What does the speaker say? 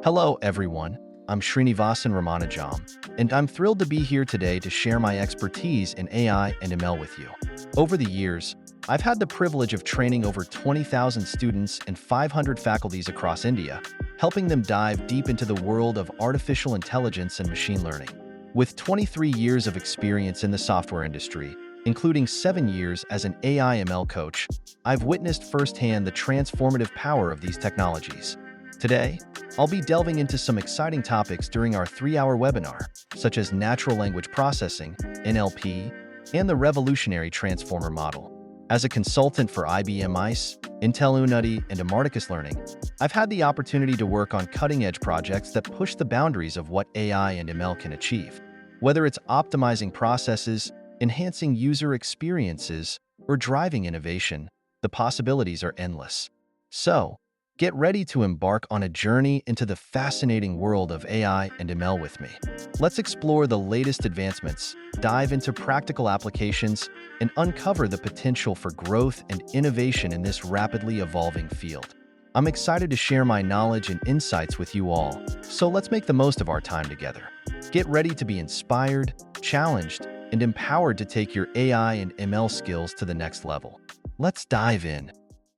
Hello, everyone. I'm Srinivasan Ramanujam, and I'm thrilled to be here today to share my expertise in AI and ML with you. Over the years, I've had the privilege of training over 20,000 students and 500 faculties across India, helping them dive deep into the world of artificial intelligence and machine learning. With 23 years of experience in the software industry, including 7 years as an AI ML coach, I've witnessed firsthand the transformative power of these technologies. Today, I'll be delving into some exciting topics during our 3-hour webinar, such as natural language processing, NLP, and the revolutionary transformer model. As a consultant for IBM ICE, Intel Unity, and Amartacus Learning, I've had the opportunity to work on cutting-edge projects that push the boundaries of what AI and ML can achieve. Whether it's optimizing processes, enhancing user experiences, or driving innovation, the possibilities are endless. So, get ready to embark on a journey into the fascinating world of AI and ML with me. Let's explore the latest advancements, dive into practical applications, and uncover the potential for growth and innovation in this rapidly evolving field. I'm excited to share my knowledge and insights with you all, so let's make the most of our time together. Get ready to be inspired, challenged, and empowered to take your AI and ML skills to the next level. Let's dive in.